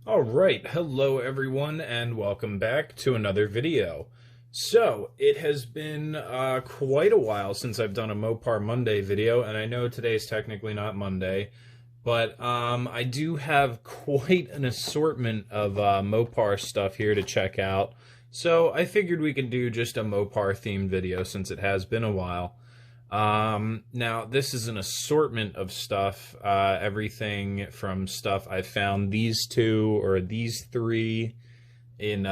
Alright, hello everyone and welcome back to another video. So, it has been quite a while since I've done a Mopar Monday video, and I know today's technically not Monday, but I do have quite an assortment of Mopar stuff here to check out. So, I figured we could do just a Mopar themed video since it has been a while. Now this is an assortment of stuff, everything from stuff I found these two or these three in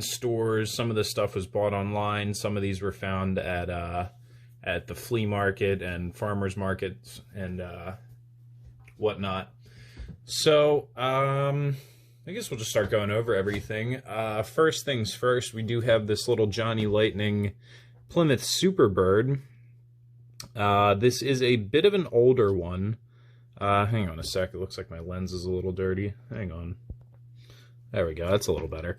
stores. Some of the stuff was bought online. Some of these were found at the flea market and farmers markets and whatnot. So I guess we'll just start going over everything. First things first, we do have this little Johnny Lightning Plymouth Superbird. This is a bit of an older one. Hang on a sec, it looks like my lens is a little dirty. Hang on. There we go, that's a little better.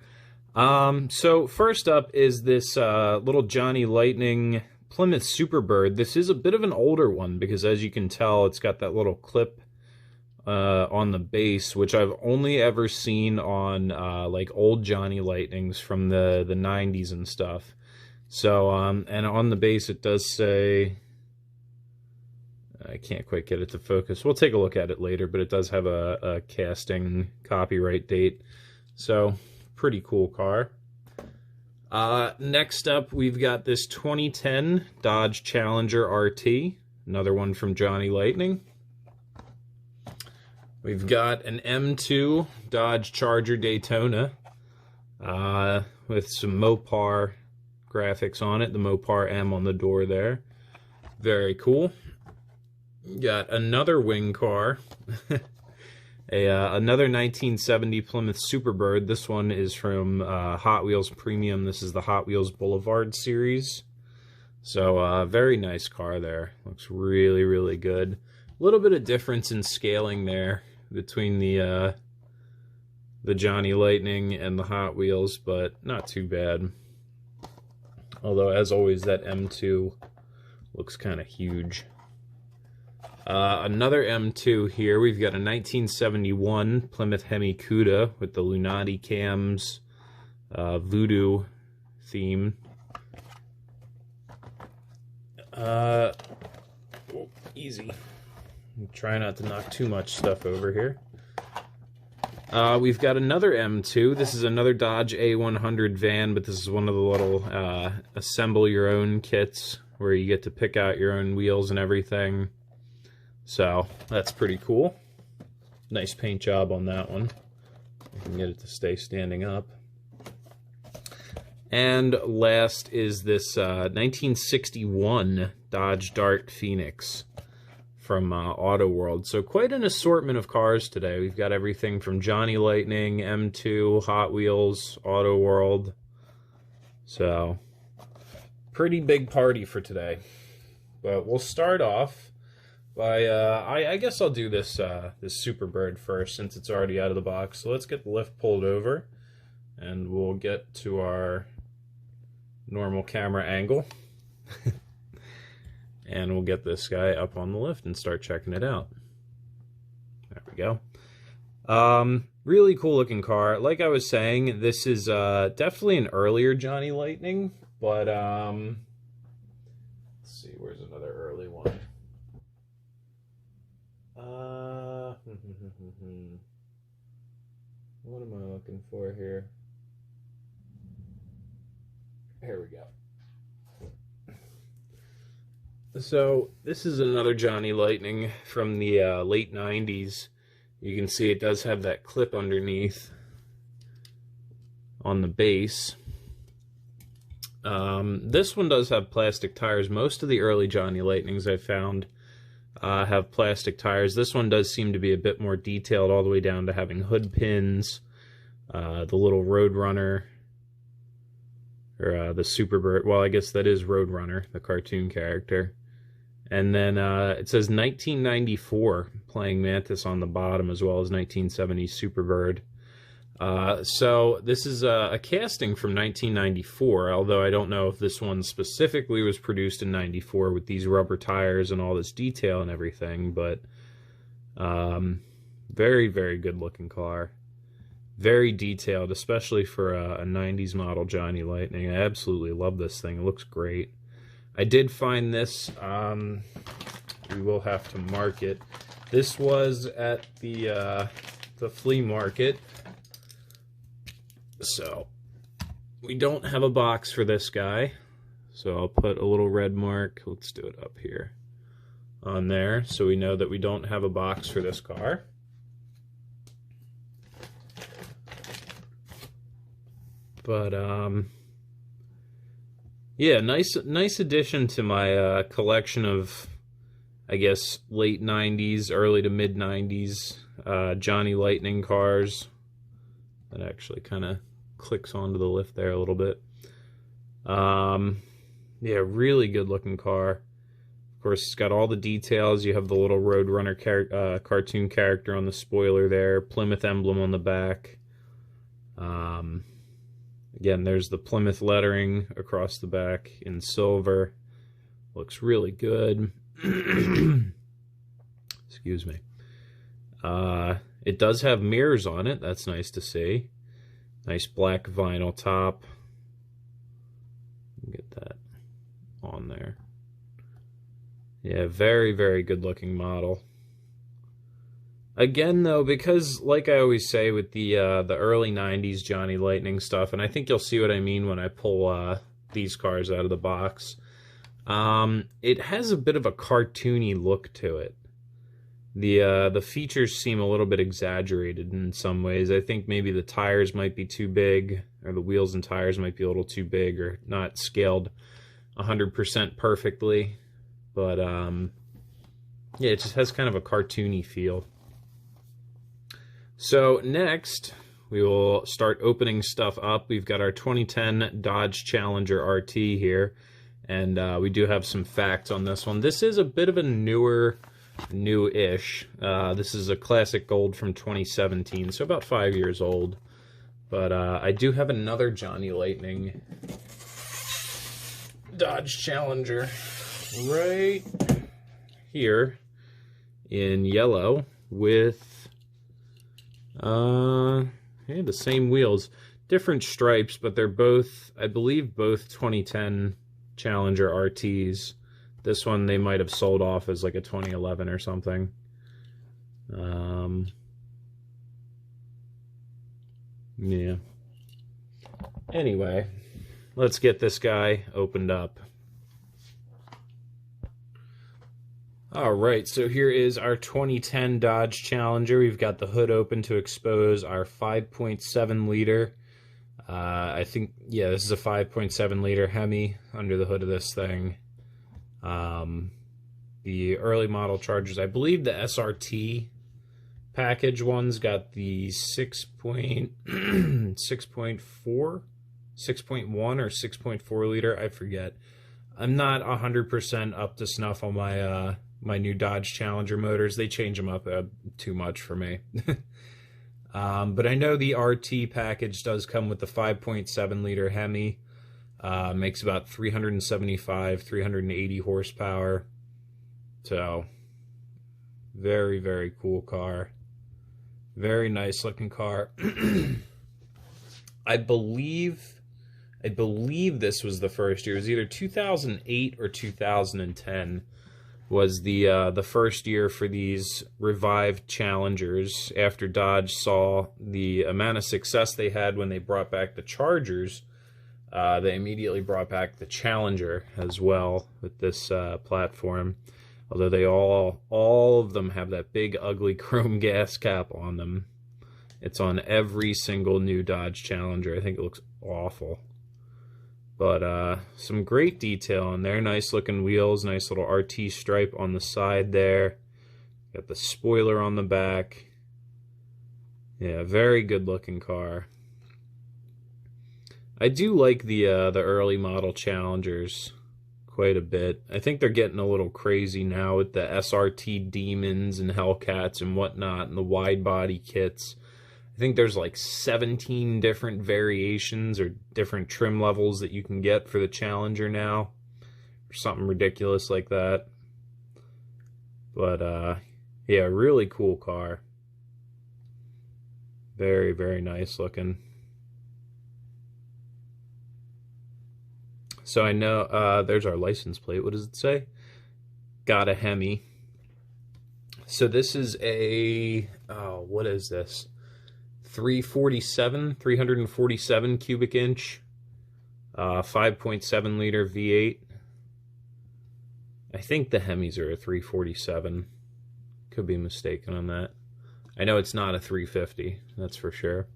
So first up is this little Johnny Lightning Plymouth Superbird. This is a bit of an older one because, as you can tell, it's got that little clip on the base, which I've only ever seen on like old Johnny Lightnings from the 90s and stuff. So, and on the base it does say, I can't quite get it to focus. We'll take a look at it later, but it does have a casting copyright date. So, pretty cool car. Next up, we've got this 2010 Dodge Challenger RT, another one from Johnny Lightning. We've got an M2 Dodge Charger Daytona with some Mopar graphics on it, the Mopar M on the door there. Very cool. Got another wing car, another 1970 Plymouth Superbird. This one is from Hot Wheels Premium. This is the Hot Wheels Boulevard series. So very nice car there. Looks really, really good. A little bit of difference in scaling there between the Johnny Lightning and the Hot Wheels, but not too bad. Although, as always, that M2 looks kind of huge. Another M2 here. We've got a 1971 Plymouth Barracuda with the Lunati cams, voodoo theme. Easy. Try not to knock too much stuff over here. We've got another M2. This is another Dodge A100 van, but this is one of the little assemble your own kits where you get to pick out your own wheels and everything. So that's pretty cool. Nice paint job on that one. I can get it to stay standing up. And last is this 1961 Dodge Dart Phoenix from AutoWorld. So quite an assortment of cars today. We've got everything from Johnny Lightning, M2, Hot Wheels, AutoWorld. So pretty big party for today. But we'll start off by, I guess I'll do this this Superbird first since it's already out of the box. So let's get the lift pulled over and we'll get to our normal camera angle. And we'll get this guy up on the lift and start checking it out. There we go. Really cool looking car. Like I was saying, this is definitely an earlier Johnny Lightning, but let's see, where's another early one? What am I looking for here? Here we go. So, this is another Johnny Lightning from the late 90s. You can see it does have that clip underneath on the base. This one does have plastic tires. Most of the early Johnny Lightnings I found have plastic tires. This one does seem to be a bit more detailed, all the way down to having hood pins, the little Roadrunner, or the Superbird. Well, I guess that is Roadrunner, the cartoon character. And then it says 1994 Playing Mantis on the bottom, as well as 1970 Superbird. So this is a casting from 1994, although I don't know if this one specifically was produced in 94 with these rubber tires and all this detail and everything, but very, very good looking car. Very detailed, especially for a 90s model Johnny Lightning. I absolutely love this thing. It looks great. I did find this, we will have to mark it. This was at the flea market. So, we don't have a box for this guy. So I'll put a little red mark, let's do it up here, on there, so we know that we don't have a box for this car. But, yeah, nice addition to my collection of, I guess, late 90s, early to mid 90s Johnny Lightning cars. That actually kind of clicks onto the lift there a little bit. Yeah, really good looking car. Of course, it's got all the details. You have the little Roadrunner cartoon character on the spoiler there, Plymouth emblem on the back. Again, there's the Plymouth lettering across the back in silver. Looks really good. Excuse me. It does have mirrors on it. That's nice to see. Nice black vinyl top. Get that on there. Yeah, very, very good looking model. Again, though, because like I always say with the early 90s Johnny Lightning stuff, and I think you'll see what I mean when I pull these cars out of the box, it has a bit of a cartoony look to it. The features seem a little bit exaggerated in some ways. I think maybe the tires might be too big, or the wheels and tires might be a little too big, or not scaled 100% perfectly. But, yeah, it just has kind of a cartoony feel. So next, we will start opening stuff up. We've got our 2010 Dodge Challenger RT here, and we do have some facts on this one. This is a bit of a new-ish. This is a classic gold from 2017, so about 5 years old. But I do have another Johnny Lightning Dodge Challenger right here in yellow with yeah, the same wheels, different stripes, but they're both, I believe, both 2010 Challenger RTs. This one they might have sold off as like a 2011 or something. Yeah. Anyway, let's get this guy opened up. Alright, so here is our 2010 Dodge Challenger. We've got the hood open to expose our 5.7 liter. I think, yeah, this is a 5.7 liter Hemi under the hood of this thing. The early model Chargers, I believe the SRT package one's got the 6.4, 6.1 or 6.4 liter, I forget. I'm not 100% up to snuff on my my new Dodge Challenger motors. They change them up too much for me. But I know the RT package does come with the 5.7 liter Hemi. Makes about 375, 380 horsepower. So, very, very cool car. Very nice looking car. I believe this was the first year. It was either 2008 or 2010 was the first year for these revived Challengers after Dodge saw the amount of success they had when they brought back the Chargers. They immediately brought back the Challenger as well with this platform. Although they all of them have that big ugly chrome gas cap on them. It's on every single new Dodge Challenger. I think it looks awful. But some great detail on there. Nice looking wheels. Nice little RT stripe on the side there. Got the spoiler on the back. Yeah, very good looking car. I do like the early model Challengers quite a bit. I think they're getting a little crazy now with the SRT Demons and Hellcats and whatnot and the wide body kits. I think there's like 17 different variations or different trim levels that you can get for the Challenger now, or something ridiculous like that. But yeah, really cool car. Very, very nice looking. So I know, there's our license plate. What does it say? Got a Hemi. So this is a, oh, what is this? 347 cubic inch, 5.7 liter V8. I think the Hemis are a 347. Could be mistaken on that. I know it's not a 350, that's for sure.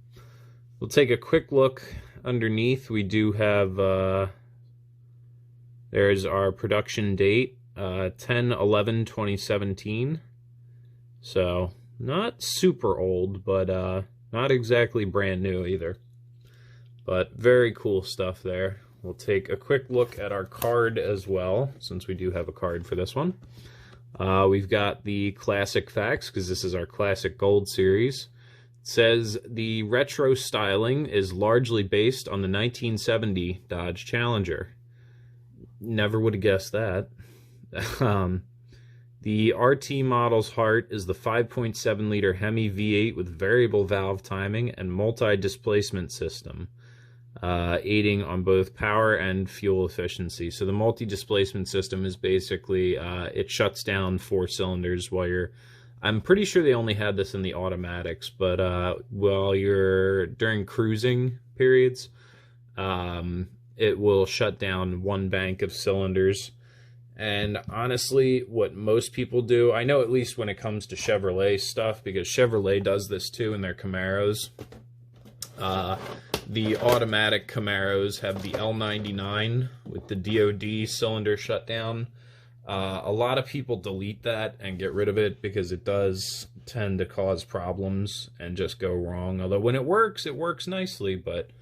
We'll take a quick look underneath. We do have, there's our production date, 10/11/2017. So, not super old, but not exactly brand new either. But very cool stuff there. We'll take a quick look at our card as well, since we do have a card for this one. We've got the classic facts, because this is our classic gold series. It says the retro styling is largely based on the 1970 Dodge Challenger. Never would have guessed that. The RT model's heart is the 5.7 liter Hemi V8 with variable valve timing and multi-displacement system, aiding on both power and fuel efficiency. So the multi-displacement system is basically, it shuts down 4 cylinders while you're, I'm pretty sure they only had this in the automatics, but while you're during cruising periods, it will shut down 1 bank of cylinders. And honestly, what most people do, I know at least when it comes to Chevrolet stuff, because Chevrolet does this too in their Camaros. The automatic Camaros have the L99 with the DOD cylinder shutdown. A lot of people delete that and get rid of it because it does tend to cause problems and just go wrong. Although when it works nicely, but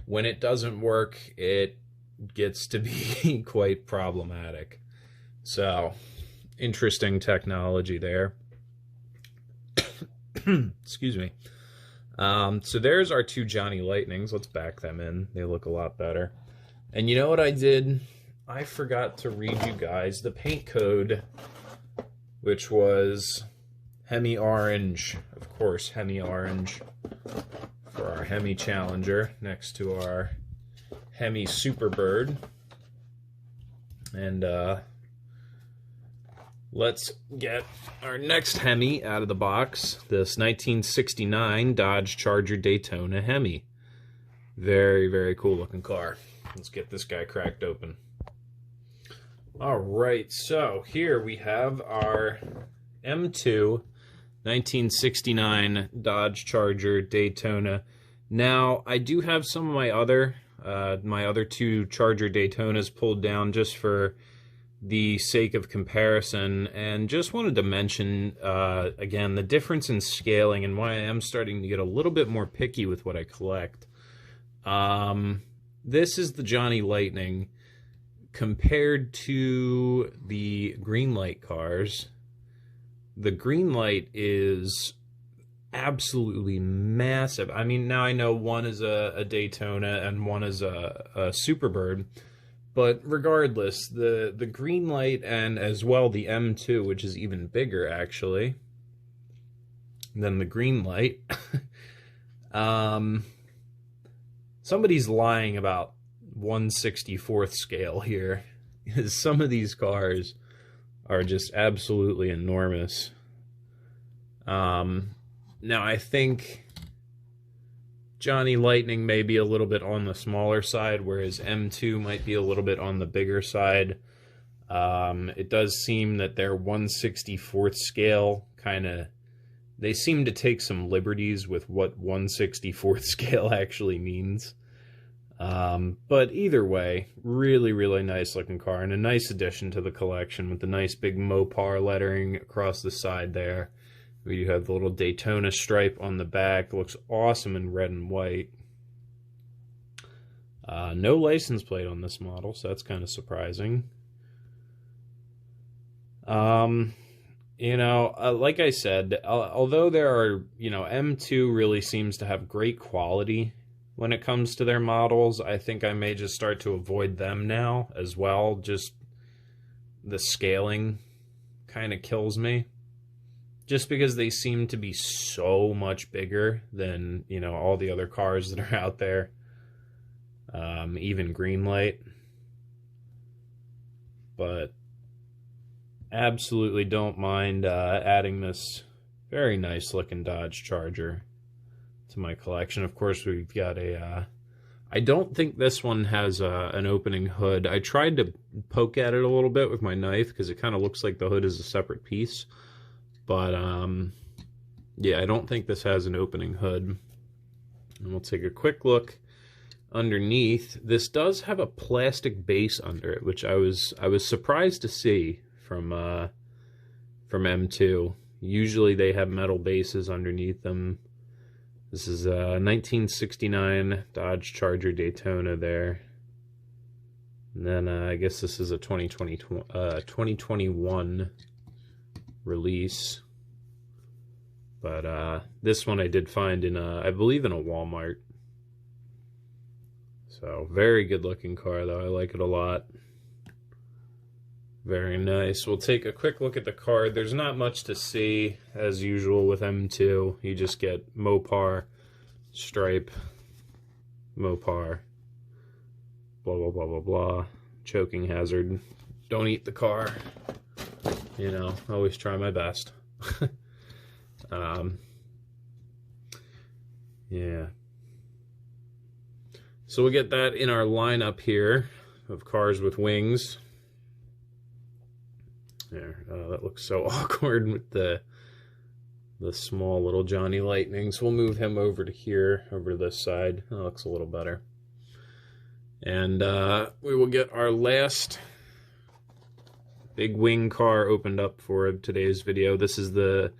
when it doesn't work, it gets to be quite problematic. So, interesting technology there. Excuse me. So there's our 2 Johnny Lightnings. Let's back them in. They look a lot better. And you know what I did? I forgot to read you guys the paint code, which was Hemi Orange. Of course, Hemi Orange for our Hemi Challenger next to our Hemi Superbird. And, let's get our next Hemi out of the box. This 1969 Dodge Charger Daytona Hemi. Very, very cool looking car. Let's get this guy cracked open. Alright, so here we have our M2 1969 Dodge Charger Daytona. Now, I do have some of my other 2 Charger Daytonas pulled down just for the sake of comparison, and just wanted to mention again the difference in scaling and why I am starting to get a little bit more picky with what I collect. This is the Johnny Lightning compared to the Greenlight cars. The Greenlight is absolutely massive. I mean, now I know one is a Daytona and one is a Superbird. But regardless, the Greenlight and as well the M2, which is even bigger actually than the Greenlight, somebody's lying about 1/64th scale here. Some of these cars are just absolutely enormous. Now I think Johnny Lightning may be a little bit on the smaller side, whereas M2 might be a little bit on the bigger side. It does seem that their 1/64th scale they seem to take some liberties with what 1/64th scale actually means. But either way, really, really nice looking car and a nice addition to the collection with the nice big Mopar lettering across the side there. We do have the little Daytona stripe on the back. It looks awesome in red and white. No license plate on this model, so that's kind of surprising. You know, like I said, although there are, you know, M2 really seems to have great quality when it comes to their models, I think I may just start to avoid them now as well. Just the scaling kind of kills me. just because they seem to be so much bigger than, you know, all the other cars that are out there. Even Greenlight. But absolutely don't mind adding this very nice looking Dodge Charger to my collection. Of course, we've got a I don't think this one has an opening hood. I tried to poke at it a little bit with my knife because it kind of looks like the hood is a separate piece. But yeah, I don't think this has an opening hood. And we'll take a quick look underneath. This does have a plastic base under it, which I was surprised to see from M2. Usually they have metal bases underneath them. This is a 1969 Dodge Charger Daytona there. And then I guess this is a 2021 release. But this one I did find in, I believe, in a Walmart. So, very good looking car, though. I like it a lot. Very nice. We'll take a quick look at the card. There's not much to see, as usual with M2. You just get Mopar, stripe, Mopar, blah, blah, blah, blah, blah. Choking hazard. Don't eat the car. You know, always try my best. Yeah. So we'll get that in our lineup here of cars with wings. There, that looks so awkward with the small little Johnny Lightnings. We'll move him over to here, over to this side. That looks a little better. And we will get our last big wing car opened up for today's video. This is the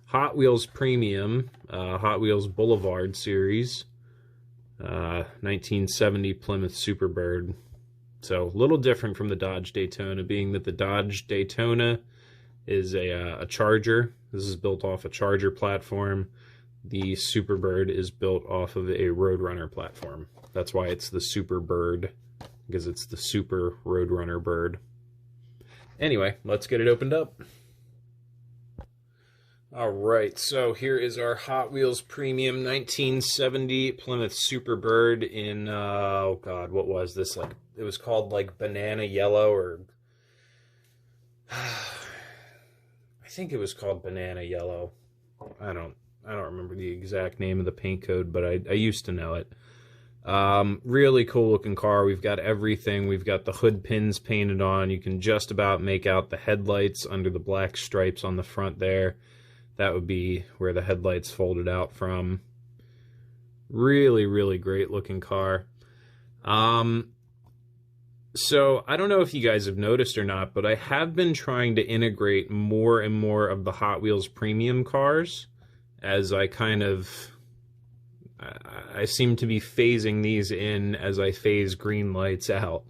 Hot Wheels Premium Hot Wheels Boulevard series. 1970 Plymouth Superbird. So a little different from the Dodge Daytona, being that the Dodge Daytona is a Charger. This is built off a Charger platform. The Superbird is built off of a Roadrunner platform. That's why it's the Superbird, because it's the Super Roadrunner bird. Anyway, let's get it opened up. Alright, so here is our Hot Wheels Premium 1970 Plymouth Superbird in, oh god, what was this? Like, it was called like banana yellow, or I think it was called banana yellow. I don't remember the exact name of the paint code, but I used to know it. Really cool looking car. We've got everything. We've got the hood pins painted on. You can just about make out the headlights under the black stripes on the front there. That would be where the headlights folded out from. Really, really great looking car. So I don't know if you guys have noticed or not, but I have been trying to integrate more and more of the Hot Wheels Premium cars as I I seem to be phasing these in as I phase Greenlights out.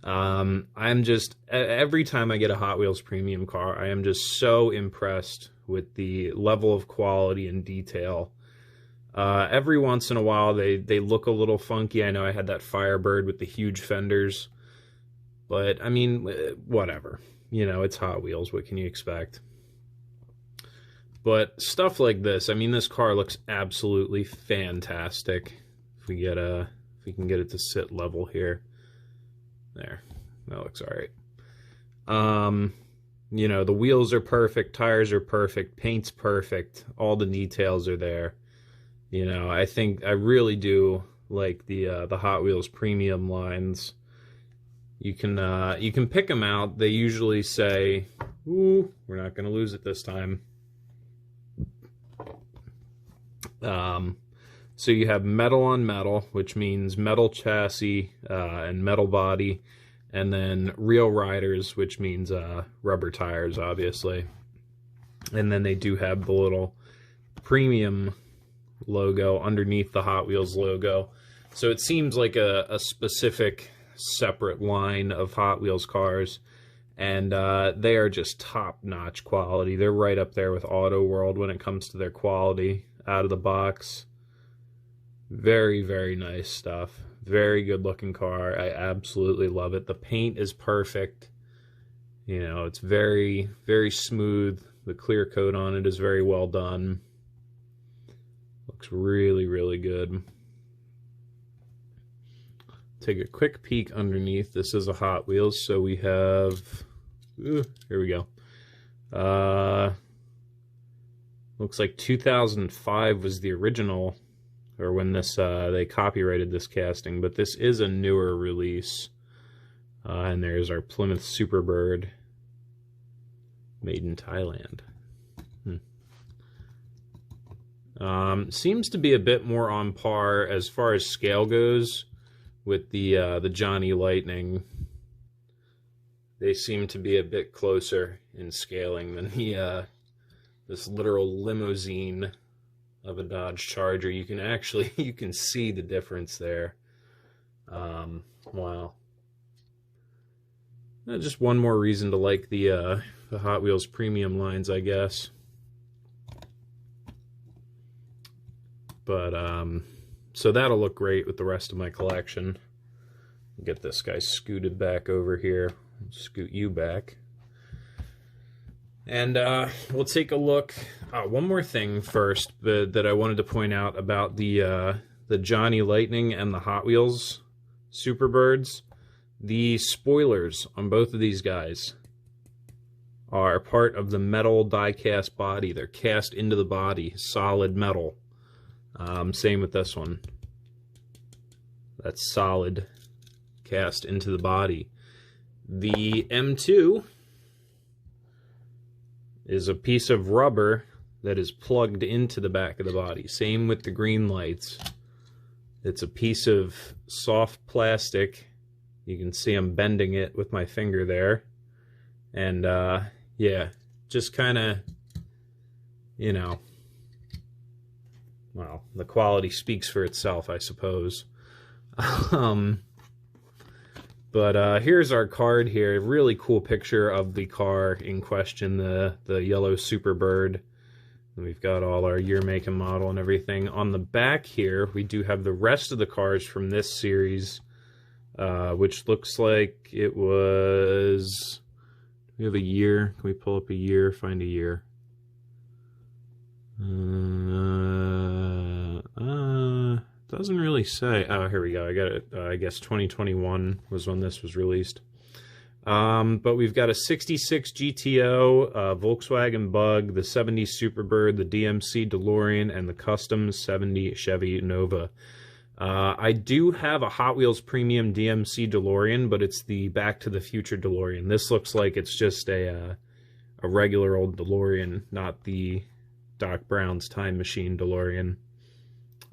I'm just, every time I get a Hot Wheels Premium car, I am just so impressed with the level of quality and detail. Every once in a while, they look a little funky. I know I had that Firebird with the huge fenders. But, I mean, whatever. You know, it's Hot Wheels. What can you expect? But stuff like this, I mean, this car looks absolutely fantastic. If we can get it to sit level here. There. That looks alright. You know, the wheels are perfect, tires are perfect, paint's perfect, all the details are there. You know, I really do like the Hot Wheels Premium lines. You can pick them out. They usually say, "Ooh, we're not going to lose it this time." So you have metal on metal, which means metal chassis and metal body. And then real riders, which means rubber tires, obviously. And then they do have the little premium logo underneath the Hot Wheels logo. So it seems like a specific separate line of Hot Wheels cars. And they are just top-notch quality. They're right up there with AutoWorld when it comes to their quality out of the box. Very, very nice stuff. Very good looking car. I absolutely love it. The paint is perfect. You know, it's very, very smooth, The clear coat on it is very well done. Looks really, really good. Take a quick peek underneath. This is a Hot Wheels, so we have... here we go. Looks like 2005 was the original, or when this they copyrighted this casting, but this is a newer release. And there's our Plymouth Superbird, made in Thailand. Seems to be a bit more on par as far as scale goes with the Johnny Lightning. They seem to be a bit closer in scaling than the this literal limousine of a Dodge Charger. You can see the difference there. Wow. Just one more reason to like the Hot Wheels premium lines, I guess. But so that'll look great with the rest of my collection. Get this guy scooted back over here. Scoot you back. And we'll take a look. One more thing first that I wanted to point out about the Johnny Lightning and the Hot Wheels Superbirds. The spoilers on both of these guys are part of the metal die-cast body. They're cast into the body, solid metal. Same with this one. That's solid, cast into the body. The M2 is a piece of rubber that is plugged into the back of the body. Same with the green lights. It's a piece of soft plastic. You can see I'm bending it with my finger there. And, yeah, just kind of, you know, well, the quality speaks for itself, I suppose. But here's our card here. Really cool picture of the car in question, the yellow Superbird. And we've got all our year, make, and model and everything. On the back here, we do have the rest of the cars from this series, which looks like it was... We have a year. Can we pull up a year? Find a year. Doesn't really say. Oh, here we go. I got it. I guess 2021 was when this was released. But we've got a 66 GTO, Volkswagen Bug, the 70 Superbird, the DMC DeLorean, and the custom 70 Chevy Nova. I do have a Hot Wheels Premium DMC DeLorean, but it's the Back to the Future DeLorean. This looks like it's just a regular old DeLorean, not the Doc Brown's Time Machine DeLorean.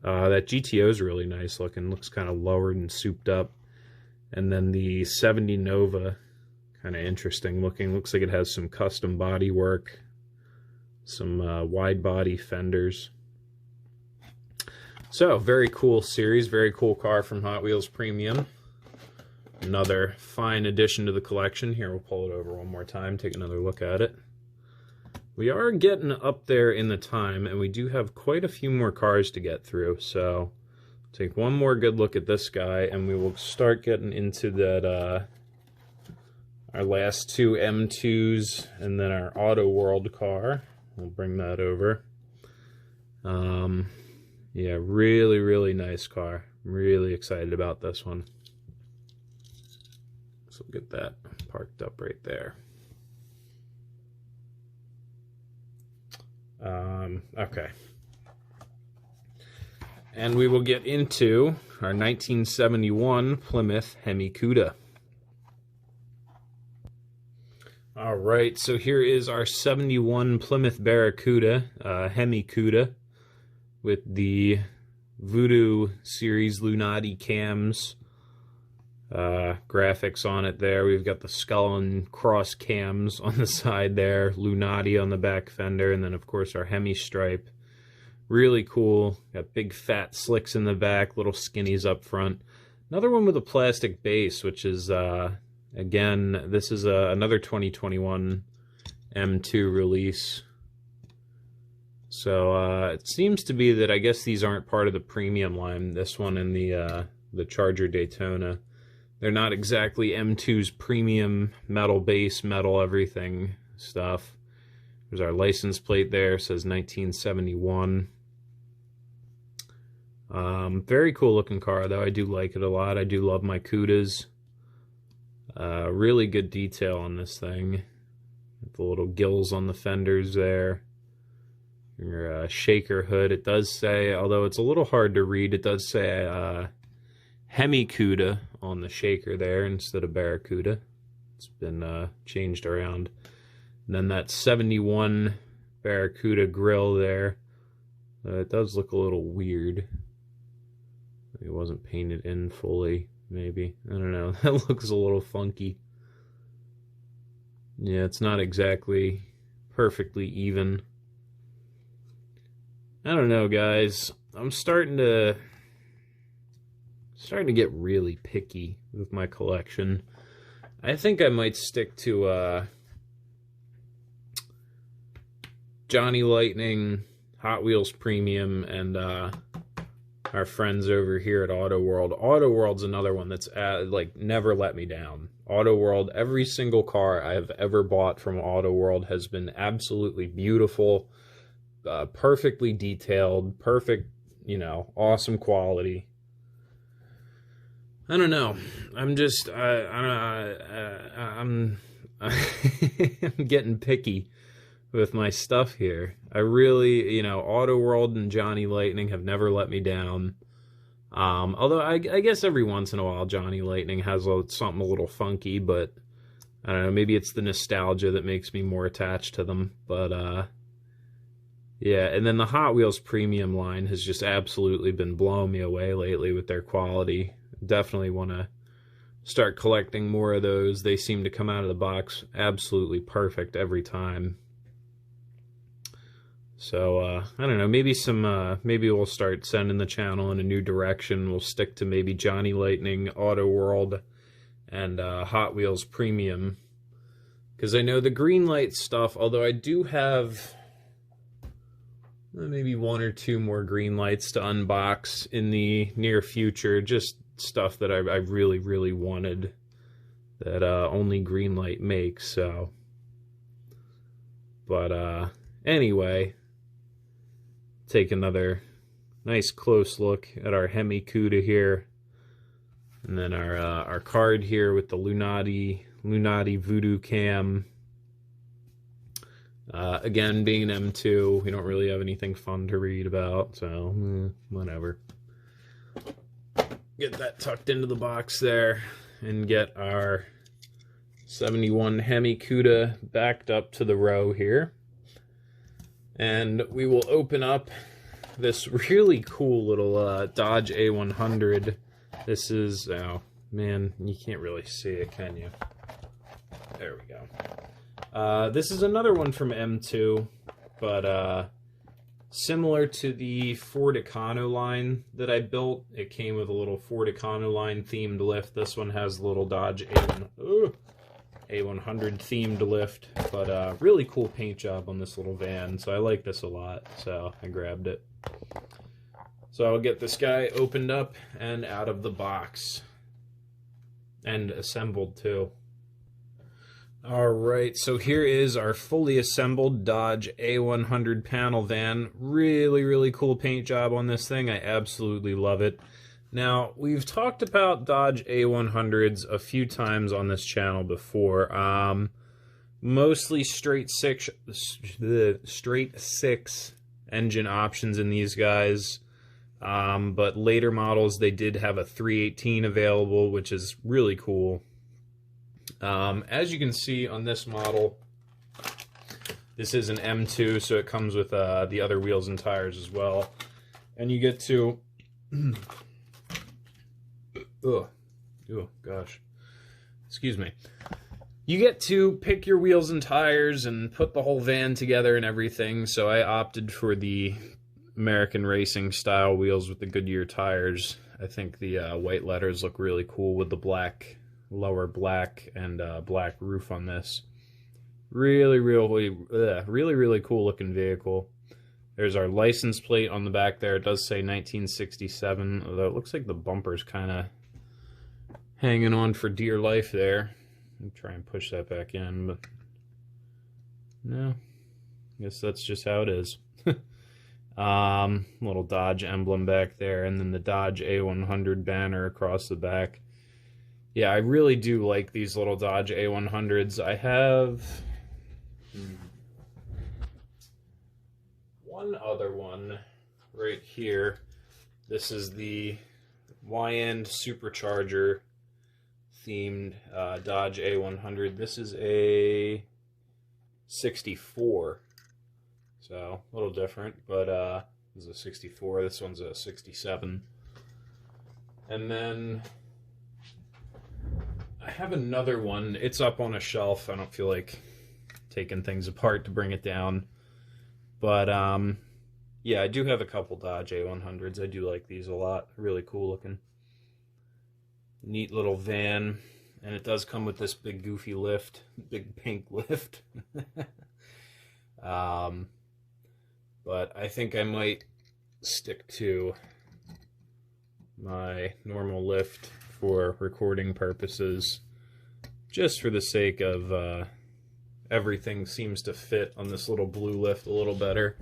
That GTO is really nice looking. Looks kind of lowered and souped up. And then the 70 Nova, kind of interesting looking. Looks like it has some custom body work, some wide body fenders. So, very cool series, very cool car from Hot Wheels Premium. Another fine addition to the collection. Here, we'll pull it over one more time, take another look at it. We are getting up there in the time, and we do have quite a few more cars to get through, so take one more good look at this guy, and we will start getting into that, our last two M2s, and then our AutoWorld car. We'll bring that over. Yeah, really, really nice car. I'm really excited about this one. So we'll get that parked up right there. Okay. And we will get into our 1971 Plymouth Barracuda. All right, so here is our 71 Plymouth Barracuda, Barracuda, with the Voodoo series Lunati cams, graphics on it there. We've got the skull and cross cams on the side there, Lunati on the back fender, and then of course our Hemi stripe. Really cool. Got big fat slicks in the back, little skinnies up front. Another one with a plastic base, which is, again, this is another 2021 M2 release. So it seems to be that I guess these aren't part of the premium line. This one and the Charger Daytona. They're not exactly M2's premium metal base, metal everything stuff. There's our license plate there, it says 1971. Very cool looking car, though. I do like it a lot. I do love my Cudas. Really good detail on this thing. The little gills on the fenders there. Your shaker hood. It does say, although it's a little hard to read, it does say Hemi-Cuda on the shaker there instead of Barracuda. It's been changed around. And then that 71 Barracuda grill there. It does look a little weird. It wasn't painted in fully, maybe. I don't know. That looks a little funky. Yeah, it's not exactly perfectly even. I don't know, guys. I'm starting to get really picky with my collection. I think I might stick to Johnny Lightning, Hot Wheels Premium, and our friends over here at AutoWorld. AutoWorld's another one that's like never let me down. AutoWorld, every single car I have ever bought from AutoWorld has been absolutely beautiful, perfectly detailed, perfect, you know, awesome quality. I don't know. I'm just I'm getting picky with my stuff here. I really, you know, AutoWorld and Johnny Lightning have never let me down. Although I guess every once in a while Johnny Lightning has something a little funky, but I don't know, maybe it's the nostalgia that makes me more attached to them. But yeah, and then the Hot Wheels Premium line has just absolutely been blowing me away lately with their quality. Definitely want to start collecting more of those. They seem to come out of the box absolutely perfect every time. So, I don't know, maybe maybe we'll start sending the channel in a new direction. We'll stick to maybe Johnny Lightning, AutoWorld, and Hot Wheels Premium. Because I know the green light stuff, although I do have maybe one or two more green lights to unbox in the near future, just stuff that I really, really wanted that only Greenlight makes, so. But, anyway, take another nice close look at our Hemi-Cuda here. And then our card here with the Lunati Voodoo Cam. Again, being an M2, we don't really have anything fun to read about, so whatever. Get that tucked into the box there, and get our 71 Hemi-Cuda backed up to the row here. And we will open up this really cool little Dodge A100. This is, oh man, you can't really see it, can you? There we go. This is another one from M2, but similar to the Ford Econo line that I built. It came with a little Ford Econo line themed lift. This one has the little Dodge A100 themed lift, but really cool paint job on this little van, so I like this a lot, so I grabbed it. So I'll get this guy opened up and out of the box. And assembled too. Alright, so here is our fully assembled Dodge A100 panel van. Really, really cool paint job on this thing. I absolutely love it. Now, we've talked about Dodge A100s a few times on this channel before. Mostly straight six engine options in these guys. But later models, they did have a 318 available, which is really cool. As you can see on this model, this is an M2, so it comes with the other wheels and tires as well. And you get to... oh gosh. Excuse me. You get to pick your wheels and tires and put the whole van together and everything, so I opted for the American racing style wheels with the Goodyear tires. I think the white letters look really cool with the black, lower black and black roof on this. Really cool looking vehicle. There's our license plate on the back there. It does say 1967, although it looks like the bumper's kind of hanging on for dear life there. Let me try and push that back in, but no. I guess that's just how it is. Little Dodge emblem back there, and then the Dodge A100 banner across the back. Yeah, I really do like these little Dodge A100s. I have one other one right here. This is the Y-end supercharger themed Dodge A100. This is a 64. So, a little different, but this is a 64, this one's a 67. And then I have another one. It's up on a shelf. I don't feel like taking things apart to bring it down. But, yeah, I do have a couple Dodge A100s. I do like these a lot. Really cool looking. Neat little van. And it does come with this big goofy lift. Big pink lift. But I think I might stick to my normal lift for recording purposes, just for the sake of everything seems to fit on this little blue lift a little better.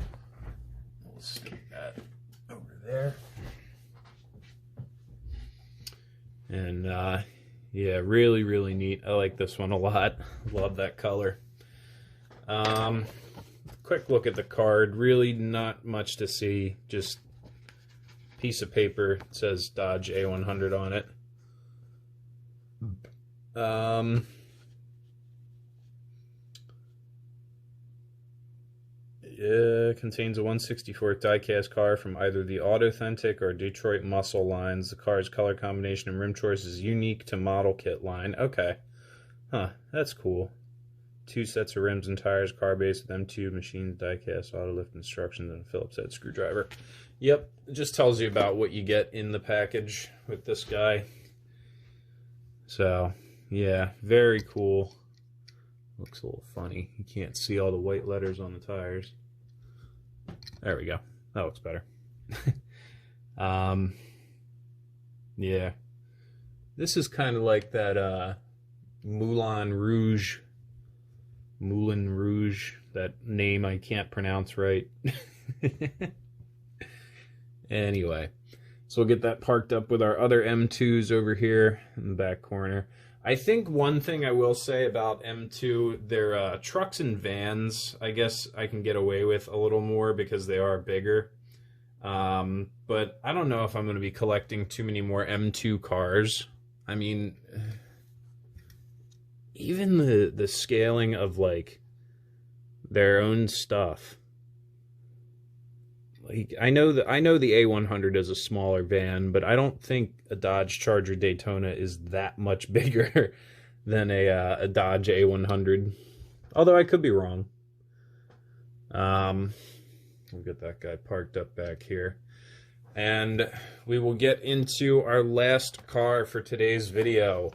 We'll stick that over there. And yeah, really, really neat. I like this one a lot. Love that color. Quick look at the card. Really not much to see. Just piece of paper. It says Dodge A100 on it. It contains a 1/64th diecast car from either the Authentic or Detroit Muscle lines. The car's color combination and rim choice is unique to model kit line. Okay. Huh, that's cool. 2 sets of rims and tires, car base with M2 machines, diecast, auto lift instructions, and a Phillips head screwdriver. Yep, it just tells you about what you get in the package with this guy. So, yeah, very cool. Looks a little funny. You can't see all the white letters on the tires. There we go. That looks better. Yeah. This is kind of like that Moulin Rouge, that name I can't pronounce right. Anyway, so we'll get that parked up with our other M2s over here in the back corner. I think one thing I will say about M2, their trucks and vans, I guess I can get away with a little more because they are bigger. But I don't know if I'm going to be collecting too many more M2 cars. I mean, even the scaling of, like, their own stuff. Like, I know the A100 is a smaller van, but I don't think a Dodge Charger Daytona is that much bigger than a Dodge A100. Although I could be wrong. We'll get that guy parked up back here. And we will get into our last car for today's video.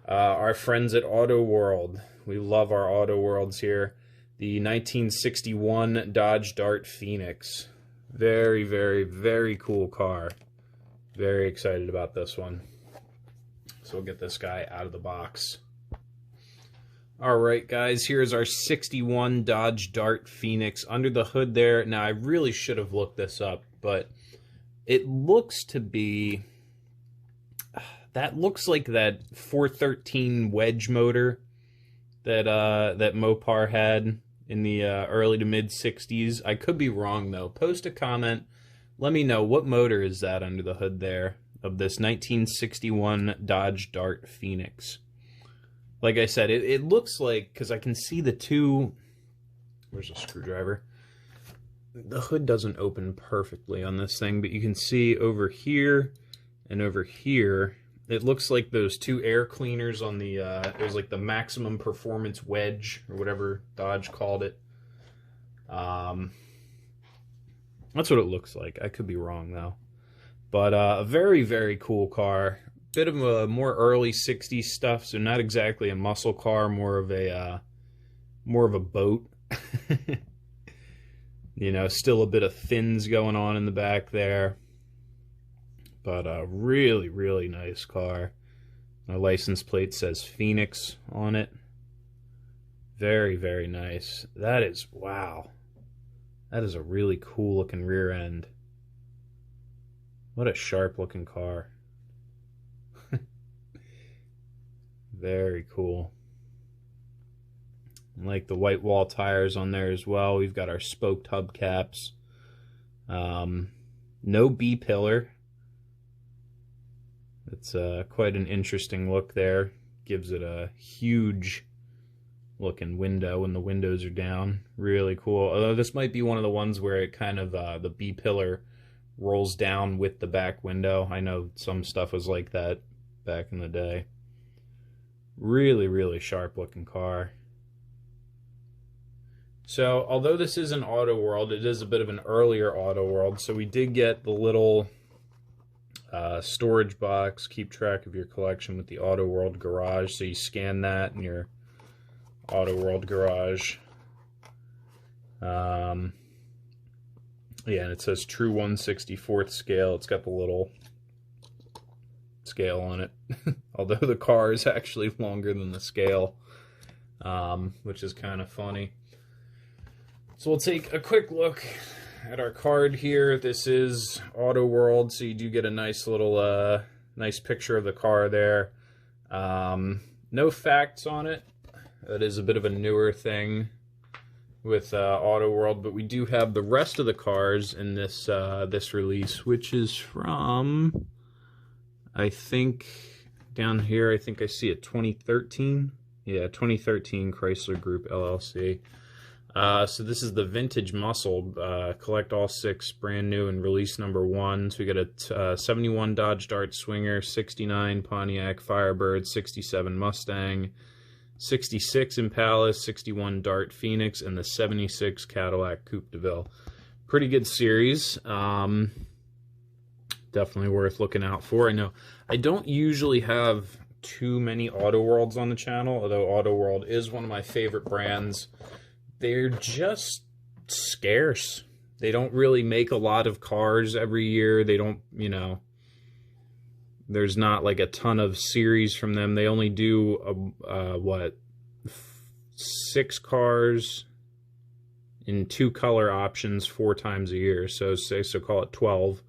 Our friends at AutoWorld. We love our AutoWorlds here. The 1961 Dodge Dart Phoenix. Very, very, very cool car. Very excited about this one. So we'll get this guy out of the box. Alright guys, here's our 61 Dodge Dart Phoenix. Under the hood there, now I really should have looked this up, but it looks to be... That looks like that 413 wedge motor that that Mopar had in the early to mid 60s. I could be wrong though. Post a comment. Let me know what motor is that under the hood there of this 1961 Dodge Dart Phoenix. Like I said, it looks like, because I can see the two... Where's the screwdriver? The hood doesn't open perfectly on this thing, but you can see over here and over here, it looks like those two air cleaners on the, it was like the maximum performance wedge, or whatever Dodge called it. That's what it looks like. I could be wrong, though. But a very, very cool car. Bit of a more early 60s stuff, so not exactly a muscle car, more of a boat. You know, still a bit of fins going on in the back there. But a really, really nice car. My license plate says Phoenix on it. Very, very nice. That is, wow. That is a really cool looking rear end. What a sharp looking car. Very cool. I like the white wall tires on there as well. We've got our spoked hubcaps. No B-pillar. It's quite an interesting look there. Gives it a huge looking window when the windows are down. Really cool. Although this might be one of the ones where it kind of, the B-pillar rolls down with the back window. I know some stuff was like that back in the day. Really, really sharp looking car. So, although this is an AutoWorld, it is a bit of an earlier AutoWorld, so we did get the little storage box, keep track of your collection with the AutoWorld garage, so you scan that in your AutoWorld garage. Yeah, and it says true 1/64th scale. It's got the little scale on it, although the car is actually longer than the scale, which is kind of funny. So we'll take a quick look at our card here. This is AutoWorld, so you do get a nice little nice picture of the car there. No facts on it. That is a bit of a newer thing with AutoWorld, but we do have the rest of the cars in this this release, which is from, I think down here, I think I see a 2013. Yeah, 2013 Chrysler Group LLC. So this is the Vintage Muscle, collect all 6, brand new and release number 1. So we got a 71 Dodge Dart Swinger, 69 Pontiac Firebird, 67 Mustang, 66 Impala, 61 Dart Phoenix, and the 76 Cadillac Coupe de Ville. Pretty good series. Definitely worth looking out for. I know I don't usually have too many AutoWorlds on the channel, although AutoWorld is one of my favorite brands. They're just scarce. They don't really make a lot of cars every year. They don't, you know, there's not like a ton of series from them. They only do, 6 cars in 2 color options 4 times a year. So call it 12.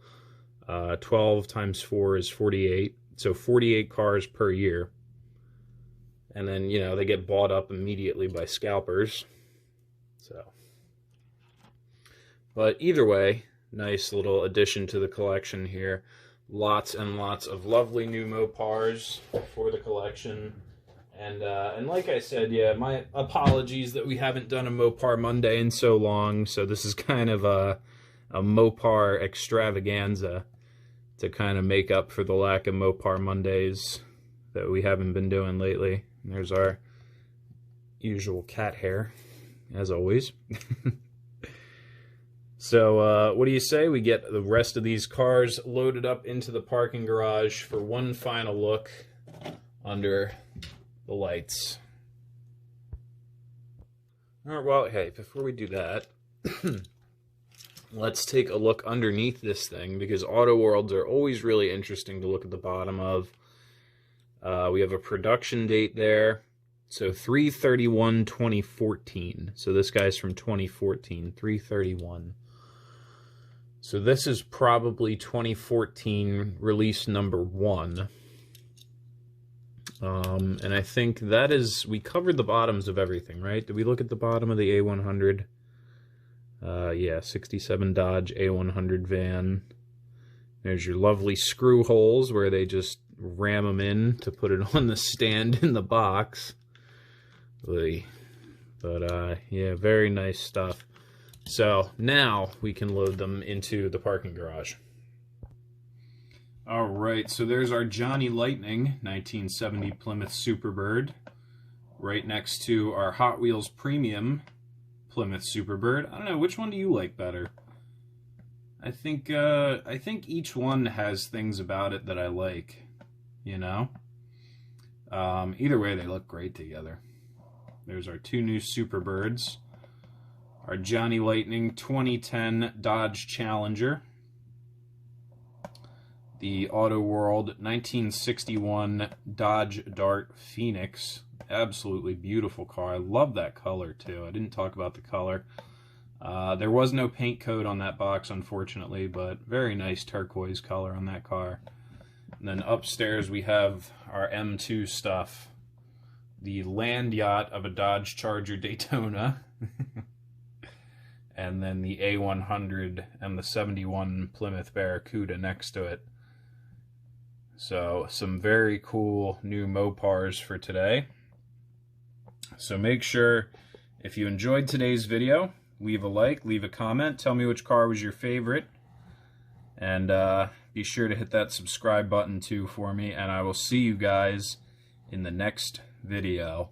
12 times 4 is 48. So 48 cars per year. And then, you know, they get bought up immediately by scalpers. So, but either way, nice little addition to the collection here. Lots and lots of lovely new Mopars for the collection. And like I said, yeah, my apologies that we haven't done a Mopar Monday in so long. So this is kind of a Mopar extravaganza to kind of make up for the lack of Mopar Mondays that we haven't been doing lately. And there's our usual cat hair, as always. So what do you say we get the rest of these cars loaded up into the parking garage for one final look under the lights. All right, well, hey, before we do that, let's take a look underneath this thing, because AutoWorlds are always really interesting to look at the bottom of. We have a production date there. So 3/31/2014. So this guy's from 2014, 3/31. So this is probably 2014 release number 1. And I think that is, we covered the bottoms of everything, right? Did we look at the bottom of the A100? Yeah, 67 Dodge A100 van. There's your lovely screw holes where they just ram them in to put it on the stand in the box. But yeah, very nice stuff. So now we can load them into the parking garage. All right, so there's our Johnny Lightning 1970 Plymouth Superbird, right next to our Hot Wheels Premium Plymouth Superbird. I don't know, which one do you like better? I think each one has things about it that I like, you know? Either way, they look great together. There's our 2 new Superbirds. Our Johnny Lightning 2010 Dodge Challenger. The AutoWorld 1961 Dodge Dart Phoenix. Absolutely beautiful car. I love that color, too. I didn't talk about the color. There was no paint coat on that box, unfortunately, but very nice turquoise color on that car. And then upstairs we have our M2 stuff. The land yacht of a Dodge Charger Daytona. And then the A100 and the 71 Plymouth Barracuda next to it. So some very cool new Mopars for today. So make sure, if you enjoyed today's video, leave a like, leave a comment, tell me which car was your favorite, and be sure to hit that subscribe button too for me, and I will see you guys in the next video.